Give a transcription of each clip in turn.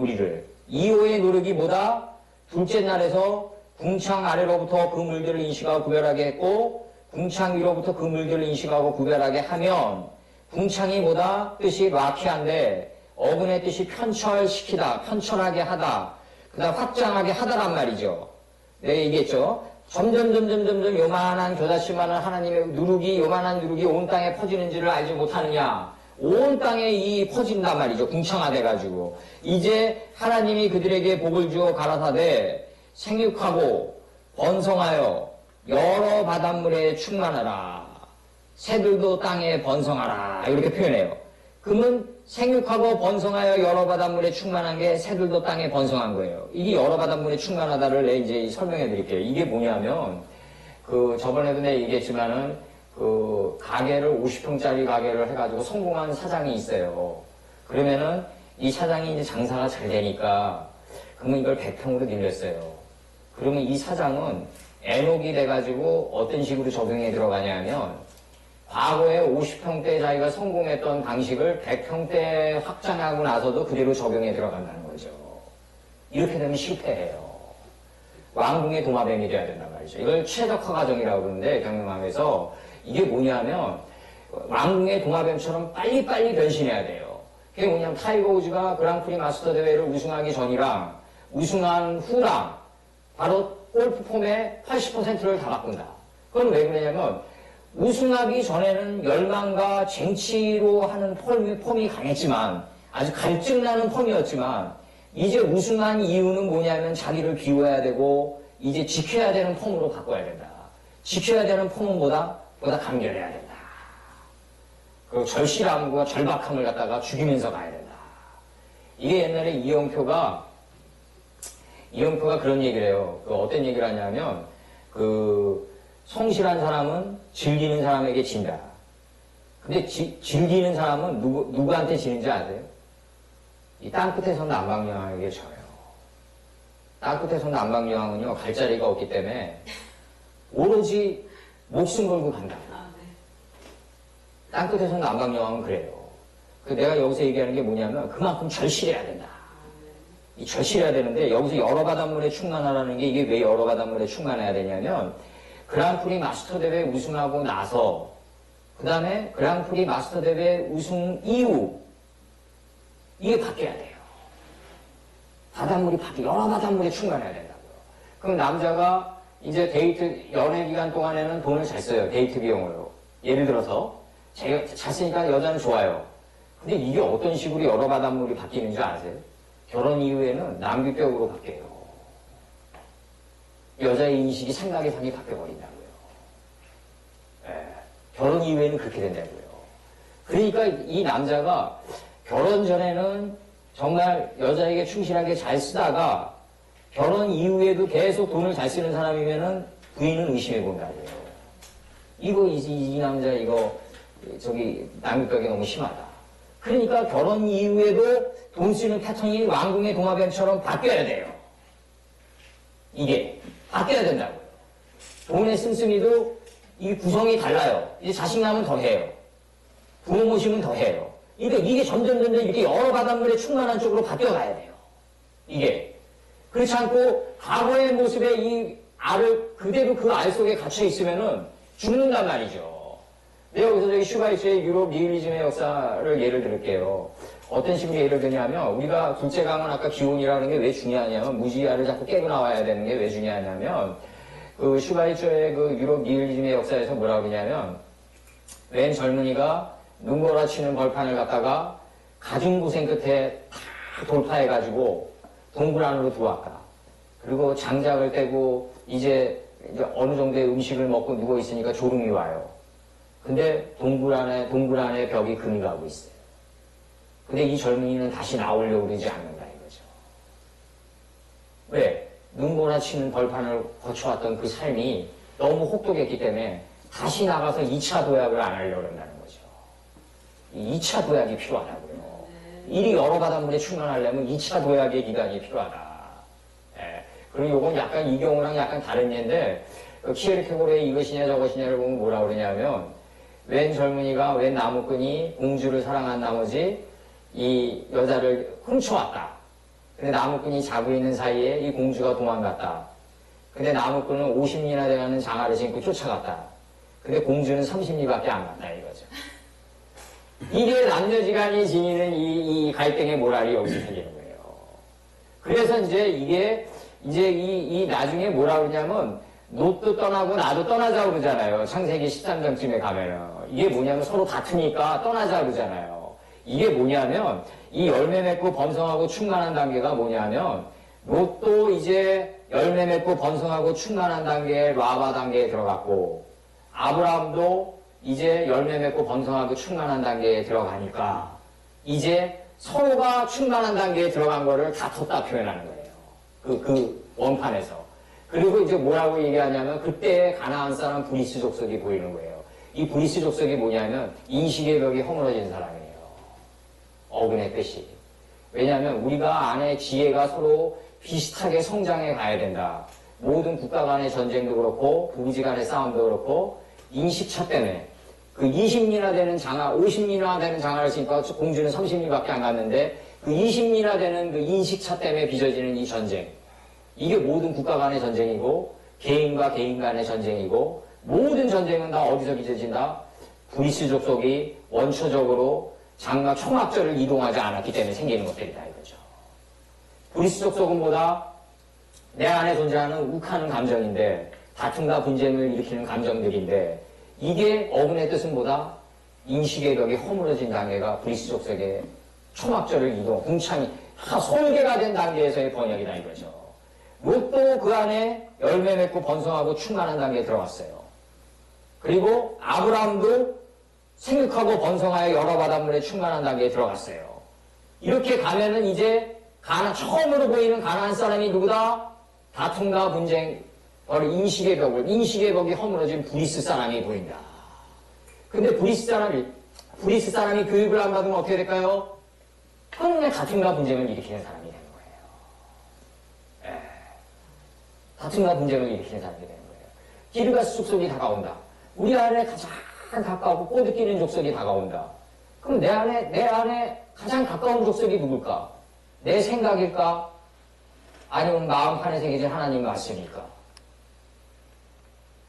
우리를. 2호의 노력이 뭐다? 둘째 날에서 궁창 아래로부터 그 물들을 인식하고 구별하게 했고 궁창 위로부터 그 물들을 인식하고 구별하게 하면 궁창이 뭐다? 뜻이 라키한데 어근의 뜻이 편철시키다, 편철하게 하다, 그 다음 확장하게 하다란 말이죠. 내가 얘기했죠. 점점 요만한 겨자씨만한 하나님의 누룩이, 요만한 누룩이 온 땅에 퍼지는지를 알지 못하느냐. 온 땅에 이 퍼진단 말이죠. 궁창화돼가지고. 이제 하나님이 그들에게 복을 주어 가라사대 생육하고 번성하여 여러 바닷물에 충만하라. 새들도 땅에 번성하라. 이렇게 표현해요. 그러면 생육하고 번성하여 여러 바닷물에 충만한 게 새들도 땅에 번성한 거예요. 이게 여러 바닷물에 충만하다를 내가 이제 설명해 드릴게요. 이게 뭐냐면, 저번에도 내가 얘기했지만은, 가게를 50평짜리 가게를 해가지고 성공한 사장이 있어요. 그러면은 이 사장이 이제 장사가 잘 되니까, 그러면 이걸 100평으로 늘렸어요. 그러면 이 사장은 애녹이 돼가지고 어떤 식으로 적용해 들어가냐면, 과거에 50평대 자기가 성공했던 방식을 100평대 확장하고 나서도 그대로 적용해 들어간다는 거죠. 이렇게 되면 실패해요. 왕궁의 도마뱀이 돼야 된단 말이죠. 이걸 최적화 과정이라고 그러는데 경영학에서 이게 뭐냐면 왕궁의 도마뱀처럼 빨리빨리 변신해야 돼요. 그게 뭐냐면 타이거 우즈가 그랑프리 마스터 대회를 우승하기 전이랑 우승한 후랑 바로 골프 폼의 80%를 다 바꾼다. 그건 왜 그러냐면 우승하기 전에는 열망과 쟁취로 하는 폼이 강했지만 아주 갈증나는 폼이었지만 이제 우승한 이유는 뭐냐면 자기를 비워야 되고 이제 지켜야 되는 폼으로 바꿔야 된다. 지켜야 되는 폼은 보다 간결해야 된다. 그 절실함과 절박함을 갖다가 죽이면서 가야 된다. 이게 옛날에 이영표가 그런 얘기를 해요. 어떤 얘기를 하냐면 성실한 사람은 즐기는 사람에게 진다. 근데 즐기는 사람은 누구한테 지는지 아세요? 이 땅끝에서 남방여왕에게 져요. 땅끝에서 남방여왕은요, 갈 자리가 없기 때문에 오로지 목숨 걸고 간다. 땅끝에서 남방여왕은 그래요. 내가 여기서 얘기하는 게 뭐냐면 그만큼 절실해야 된다. 이 절실해야 되는데 여기서 여러 바닷물에 충만하라는 게 이게 왜 여러 바닷물에 충만해야 되냐면 그랑프리 마스터 대회 우승하고 나서 그 다음에 그랑프리 마스터 대회 우승 이후 이게 바뀌어야 돼요. 여러 바닷물이 충만해야 된다고요. 그럼 남자가 이제 연애 기간 동안에는 돈을 잘 써요. 데이트 비용으로. 예를 들어서 제가 잘 쓰니까 여자는 좋아요. 근데 이게 어떤 식으로 여러 바닷물이 바뀌는 줄 아세요? 결혼 이후에는 남규격으로 바뀌어요. 여자의 인식이 생각의 방이 바뀌어버린다고요. 결혼 이후에는 그렇게 된다고요. 그러니까 이 남자가 결혼 전에는 정말 여자에게 충실하게 잘 쓰다가 결혼 이후에도 계속 돈을 잘 쓰는 사람이면은 부인은 의심해 본다고요. 이 남자 남극격이 너무 심하다. 그러니까 결혼 이후에도 돈 쓰는 패턴이 왕궁의 도마뱀처럼 바뀌어야 돼요. 이게 바뀌어야 된다고요. 돈의 씀씀이도 이 구성이 달라요. 이제 자식남은 더 해요. 부모 모시면 더 해요. 그러니까 이게 점점 이렇게 여러 바닷물에 충만한 쪽으로 바뀌어가야 돼요. 이게. 그렇지 않고 과거의 모습에 이 알을 그대로 그 알 속에 갇혀 있으면은 죽는단 말이죠. 내가 여기서 슈바이처의 유럽 니힐리즘의 역사를 예를 들을게요. 어떤 식으로 예를 드냐면 우리가 둘째 강은 아까 기온이라는 게 왜 중요하냐면 무지알을 자꾸 깨고 나와야 되는 게 왜 중요하냐면 슈바이처의 유럽 니힐리즘의 역사에서 뭐라고 그러냐면 웬 젊은이가 눈보라치는 벌판을 갖다가 가중고생 끝에 다 돌파해가지고 동굴 안으로 들어왔다. 그리고 장작을 떼고 이제 어느 정도의 음식을 먹고 누워있으니까 졸음이 와요. 근데 동굴 안에 벽이 금이 가고 있어요. 근데 이 젊은이는 다시 나오려고 그러지 않는다 이거죠. 왜? 눈보라치는 벌판을 거쳐왔던 그 삶이 너무 혹독했기 때문에 다시 나가서 2차 도약을 안 하려고 한다는 거죠. 2차 도약이 필요하다고요. 일이 여러 바닷물에 충만하려면 2차 도약의 기간이 필요하다. 그리고 이건 약간 이 경우랑 약간 다른 예인데 키에르케고르의 이것이냐 저것이냐를 보면 뭐라 그러냐면 웬 젊은이가 웬 나무꾼이 공주를 사랑한 나머지 이 여자를 훔쳐왔다. 근데 나무꾼이 자고 있는 사이에 이 공주가 도망갔다. 근데 나무꾼은 50리나 되는 장화를 신고 쫓아갔다. 근데 공주는 30리밖에 안 갔다 이거죠. 이게 남녀지간이 지니는 이 갈등의 모랄이 여기서 생기는 거예요. 그래서 이제 이게 이제 이 나중에 뭐라 그러냐면 놋도 떠나고 나도 떠나자 그러잖아요. 창세기 13장쯤에 가면은 이게 뭐냐면 서로 다투니까 떠나자 그러잖아요. 이게 뭐냐면 이 열매 맺고 번성하고 충만한 단계가 뭐냐면 롯도 이제 열매 맺고 번성하고 충만한 단계에 라바 단계에 들어갔고 아브라함도 이제 열매 맺고 번성하고 충만한 단계에 들어가니까 이제 서로가 충만한 단계에 들어간 거를 다퉜다 표현하는 거예요. 그 원판에서. 그리고 이제 뭐라고 얘기하냐면 그때 가나안 사람 브리스 족속이 보이는 거예요. 이 브리스 족속이 뭐냐면 인식의 벽이 허물어진 사람이에요. 어근의 뜻이. 왜냐하면 우리가 안에 지혜가 서로 비슷하게 성장해 가야 된다. 모든 국가 간의 전쟁도 그렇고 부부지 간의 싸움도 그렇고 인식차 때문에 그 20리나 되는 장화, 50리나 되는 장화를 쓰니까 공주는 30리밖에 안 갔는데 그 20리나 되는 그 인식차 때문에 빚어지는 이 전쟁. 이게 모든 국가 간의 전쟁이고 개인과 개인 간의 전쟁이고 모든 전쟁은 다 어디서 빚어진다? 브리스 족속이 원초적으로 장과 총합절을 이동하지 않았기 때문에 생기는 것들이다 이거죠. 브리스 족속은 뭐다? 내 안에 존재하는 욱하는 감정인데 다툼과 분쟁을 일으키는 감정들인데 이게 어근의 뜻은 뭐다? 인식의 벽이 허물어진 단계가 브리스 족속의 총합절을 이동, 궁창이 설계가 된 단계에서의 번역이다 이거죠. 롯도 그 안에 열매 맺고 번성하고 충만한 단계에 들어갔어요. 그리고 아브라함도 생육하고 번성하여 여러 바닷물에 충만한 단계에 들어갔어요. 이렇게 가면은 이제 처음으로 보이는 가나안 사람이 누구다? 다툼과 분쟁, 바로 인식의 벽이 허물어진 브리스 사람이 보인다. 근데 브리스 사람이 교육을 안 받으면 어떻게 될까요? 평생 다툼과 분쟁을 일으키는 사람이 되는 거예요. 다툼과 분쟁을 일으키는 사람이 되는 거예요. 기르가스 족속이 다가온다. 우리 안에 가장 가까우고 꼬드기는 족속이 다가온다. 그럼 내 안에 가장 가까운 족속이 누굴까? 내 생각일까? 아니면 마음판에 새겨진 하나님 말씀일까?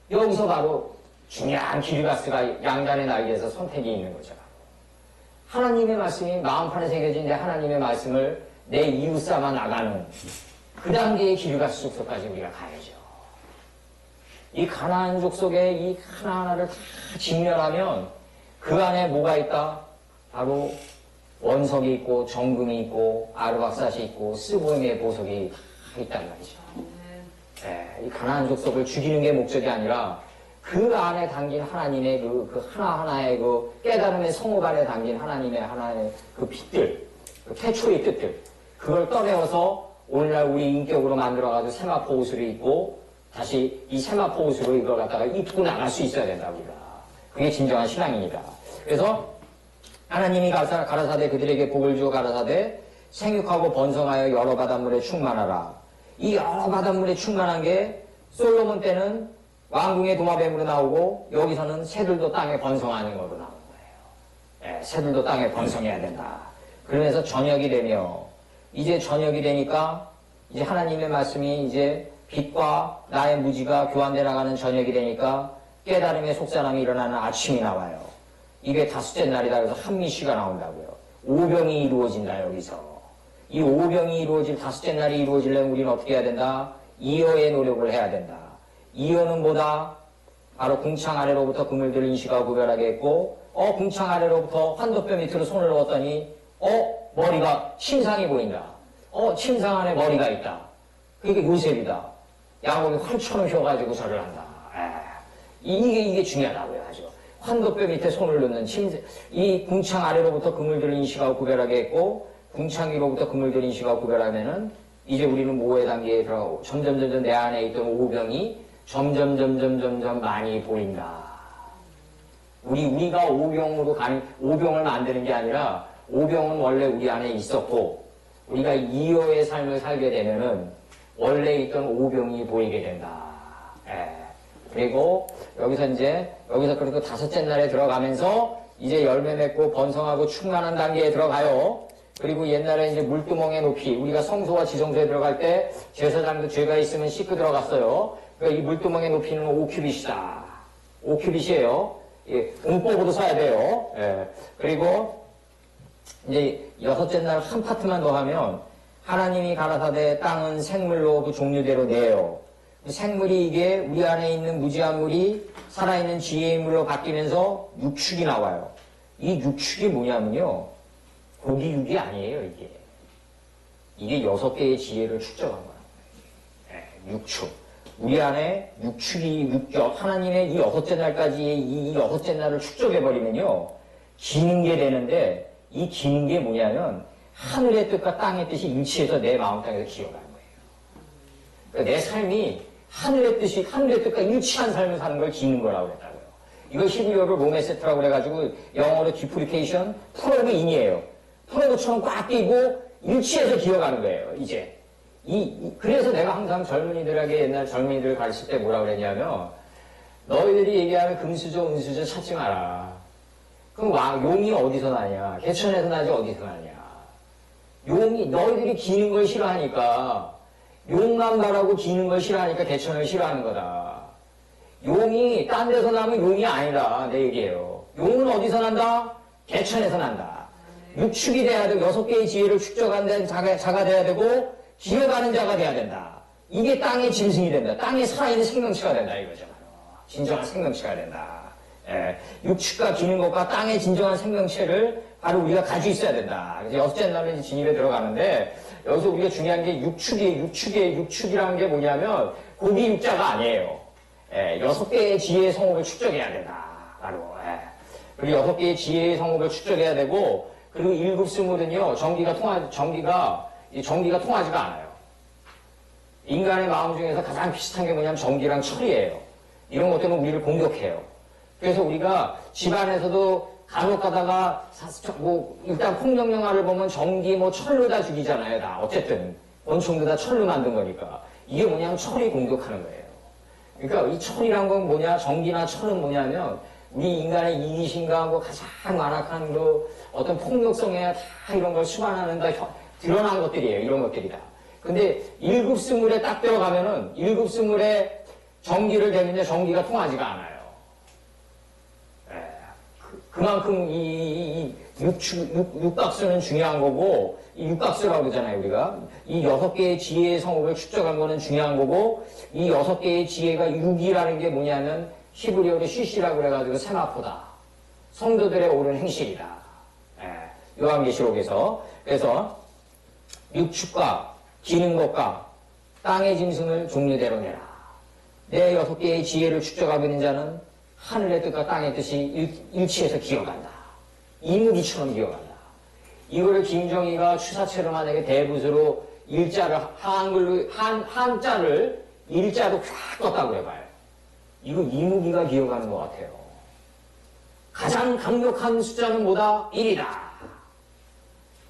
여기서 바로 중요한 기르가스가 양단의 날개에서 선택이 있는 거죠. 하나님의 말씀이 마음판에 새겨진 내 하나님의 말씀을 내 이웃 삼아 나가는 그 단계의 기르가스 족속까지 우리가 가야죠. 이 가나안 족속의 이 하나하나를 다 직면하면 그 안에 뭐가 있다? 바로 원석이 있고 정금이 있고 아르박삿이 있고 스보임의 보석이 다 있단 말이죠. 이 가나안 족속을 죽이는 게 목적이 아니라 그 안에 담긴 하나님의 그 하나하나의 그 깨달음의 성읍 안에 담긴 하나님의 하나의 그 빛들, 그 태초의 뜻들, 그걸 꺼내어서 오늘날 우리 인격으로 만들어가지고 세마포 옷을 입고 다시 이 세마포 옷으로 이걸 갖다가 입고 나갈 수 있어야 된다, 우리가. 그게 진정한 신앙입니다. 그래서 하나님이 가라사대 그들에게 복을 주어 가라사대 생육하고 번성하여 여러 바닷물에 충만하라. 이 여러 바닷물에 충만한 게 솔로몬 때는 왕궁의 도마뱀으로 나오고 여기서는 새들도 땅에 번성하는 거로 나오는 거예요. 새들도 땅에 번성해야 된다. 그러면서 저녁이 되며 이제 저녁이 되니까 이제 하나님의 말씀이 이제 빛과 나의 무지가 교환돼 나가는 저녁이 되니까 깨달음의 속사람이 일어나는 아침이 나와요. 이게 다섯째 날이다 그래서 한미시가 나온다고요. 오병이 이루어진다 여기서. 이 오병이 이루어질 다섯째 날이 이루어지려면 우리는 어떻게 해야 된다? 이어의 노력을 해야 된다. 이어는 뭐다? 바로 궁창 아래로부터 그물들을 인식하고 구별하게 했고 궁창 아래로부터 환도뼈 밑으로 손을 넣었더니 머리가 침상이 보인다. 침상 안에 머리가 있다. 그게 요셉이다. 야곱이 활 쳐놓으셔가지고 절을 한다. 이게 중요하다고요 하죠. 환도뼈 밑에 손을 넣는 이 궁창 아래로부터 그물들을 인식하고 구별하게 했고 궁창 위로부터 그물들을 인식하고 구별하면은 이제 우리는 모의 단계에 들어가고 점점 내 안에 있던 오병이 점점 많이 보인다. 우리가 오병을 만드는 게 아니라 오병은 원래 우리 안에 있었고 우리가 이어의 삶을 살게 되면은 원래 있던 오병이 보이게 된다. 그리고 여기서 그리고 다섯째 날에 들어가면서 이제 열매 맺고 번성하고 충만한 단계에 들어가요. 그리고 옛날에 이제 물두멍의 높이, 우리가 성소와 지성소에 들어갈 때 제사장도 죄가 있으면 씻고 들어갔어요. 그러니까 이 물두멍의 높이는 5큐빗이다. 5큐빗이에요. 예, 음법으로 써야 돼요. 예. 그리고 이제 여섯째 날 한 파트만 더 하면 하나님이 가라사대 땅은 생물로 그 종류대로 내요. 생물이 이게 우리 안에 있는 무지한 물이 살아있는 지혜의 물로 바뀌면서 육축이 나와요. 이 육축이 뭐냐면요. 고기 육이 아니에요, 이게. 이게 6개의 지혜를 축적한 거예요. 네, 육축. 우리 안에 하나님의 이 6째 날까지의 이 6째 날을 축적해버리면요. 기는 게 되는데, 이 기는 게 뭐냐면, 하늘의 뜻과 땅의 뜻이 일치해서 내 마음 땅에서 기어가는 거예요. 그러니까 내 삶이 하늘의 뜻과 일치한 삶을 사는 걸 기는 거라고 했다고요. 이걸 히브리어로 로메세트라고 그래가지고, 영어로 디프리케이션, 플러그인이에요. 플러그처럼 꽉 끼고, 일치해서 기어가는 거예요, 이제. 그래서 내가 항상 젊은이들에게 옛날 젊은이들을 가르칠 때 뭐라 그랬냐면, 너희들이 얘기하는 금수저, 은수저 찾지 마라. 그럼 용이 어디서 나냐? 개천에서 나지 어디서 나냐? 너희들이 기는 걸 싫어하니까, 용만 바라고 기는 걸 싫어하니까 개천을 싫어하는 거다. 용이 딴 데서 나면 용이 아니라 내 얘기예요. 용은 어디서 난다? 개천에서 난다. 육축이 돼야 되고 6개의 지혜를 축적한 자가 돼야 되고 기어가는 자가 돼야 된다. 이게 땅의 짐승이 된다. 땅에 살아있는 생명체가 된다 이거죠. 진정한 생명체가 된다. 예, 육축과 기는 것과 땅의 진정한 생명체를 바로 우리가 가지고 있어야 된다. 그래서 6째 날은 진입에 들어가는데 여기서 우리가 중요한 게 육축이라는 게 뭐냐면 고기 육자가 아니에요. 예, 6개의 지혜의 성읍을 축적해야 된다. 바로. 예. 그리고 6개의 지혜의 성읍을 축적해야 되고 그리고 7스물은요 전기가 통하지가 않아요. 인간의 마음 중에서 가장 비슷한 게 뭐냐면 전기랑 철이에요. 이런 것 때문에 우리를 공격해요. 그래서 우리가 집안에서도 간혹 가다가 일단 폭력 영화를 보면 전기 철로 다 죽이잖아요. 다 어쨌든 원총도 다 철로 만든 거니까 이게 뭐냐면 철이 공격하는 거예요. 그러니까 이 철이란 건 뭐냐, 전기나 철은 뭐냐면 우리 인간의 이기심과 가장 완악한 어떤 폭력성에 다 이런 걸 수반하는 다 드러난 것들이에요. 이런 것들이다. 근데 7스물에 딱 들어가면은 7스물에 전기를 대면 전기가 통하지가 않아요. 그만큼 이 육각수는 중요한 거고, 이 육각수라고 그러잖아요, 우리가. 이 6개의 지혜의 성읍을 축적한 거는 중요한 거고, 이 6개의 지혜가 6이라는 게 뭐냐면, 히브리어로 쉬시라고 그래가지고 세마포다. 성도들의 옳은 행실이다. 예, 요한계시록에서. 그래서, 육축과 기는 것과 땅의 짐승을 종류대로 내라. 내 6개의 지혜를 축적하고 있는 자는 하늘의 뜻과 땅의 뜻이 일치해서 기어간다. 이무기처럼 기어간다. 이거를 김정희가 추사체로 만약에 대붓으로 일자를 한자를 일자로 쫙 떴다고 해봐요. 이거 이무기가 기어가는 것 같아요. 가장 강력한 숫자는 뭐다? 1이다.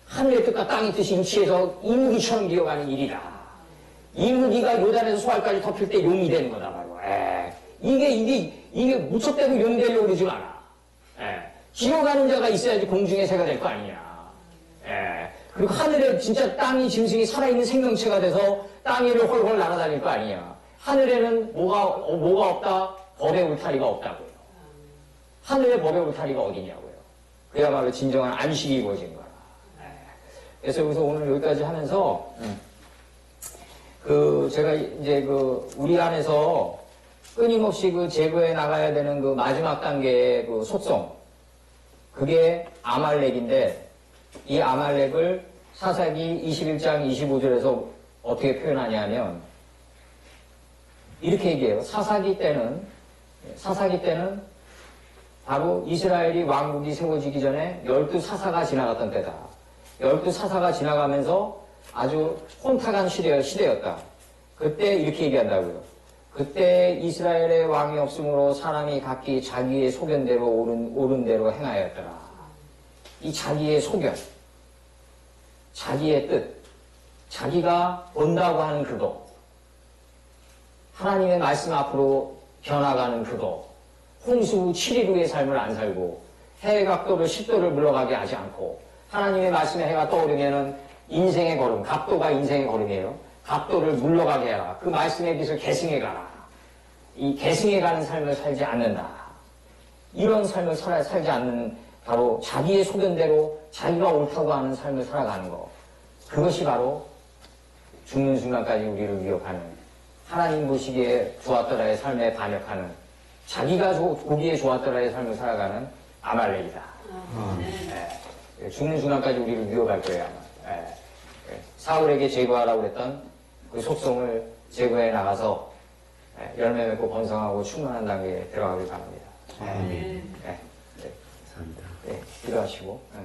하늘의 뜻과 땅의 뜻이 일치해서 이무기처럼 기어가는 1이다. 이무기가 요단에서 소알까지 덮일 때 용이 되는 거다 바로. 이게 무척대고 용이 되려고 그러지 마라. 기어가는 자가 있어야지 공중의 새가 될 거 아니냐. 그리고 하늘에 진짜 땅이 짐승이 살아있는 생명체가 돼서 땅 위를 헐헐 날아다닐 거 아니냐. 하늘에는 뭐가 없다? 법의 울타리가 없다고요. 하늘에 법의 울타리가 어디냐고요. 그야말로 진정한 안식이 이루어진 거라. 그래서 여기서 오늘 여기까지 하면서 제가 이제 우리 안에서 끊임없이 제거해 나가야 되는 마지막 단계의 속성, 그게 아말렉인데, 이 아말렉을 사사기 21장 25절에서 어떻게 표현하냐면 이렇게 얘기해요. 사사기 때는 바로 이스라엘이 왕국이 세워지기 전에 12사사가 지나갔던 때다. 12사사가 지나가면서 아주 혼탁한 시대였다. 그때 이렇게 얘기한다고요. 그때 이스라엘의 왕이 없으므로 사람이 각기 자기의 소견대로 옳은 대로 행하였더라. 이 자기의 소견, 자기의 뜻, 자기가 본다고 하는 그거, 하나님의 말씀 앞으로 변화가는 그거, 홍수 7일 후의 삶을 안 살고 해외 각도를 10도를 물러가게 하지 않고 하나님의 말씀의 해가 떠오르면은 인생의 걸음, 갑도가 인생의 걸음이에요. 갑도를 물러가게 해라. 그 말씀의 빛을 계승해 가라. 이 계승해 가는 삶을 살지 않는다. 이런 삶을 살지 않는 바로 자기의 소견대로 자기가 옳다고 하는 삶을 살아가는 것. 그것이 바로 죽는 순간까지 우리를 위협하는 하나님 보시기에 좋았더라의 삶에 반역하는 자기가 보기에 좋았더라의 삶을 살아가는 아말렉이다. 네. 죽는 순간까지 우리를 위협할 거예요. 아마. 네. 사울에게 제거하라고 했던 그 속성을 제거해 나가서 열매 맺고 번성하고 충만한 단계에 들어가길 바랍니다. 네. 네. 네. 감사합니다. 네. 기도하시고. 네.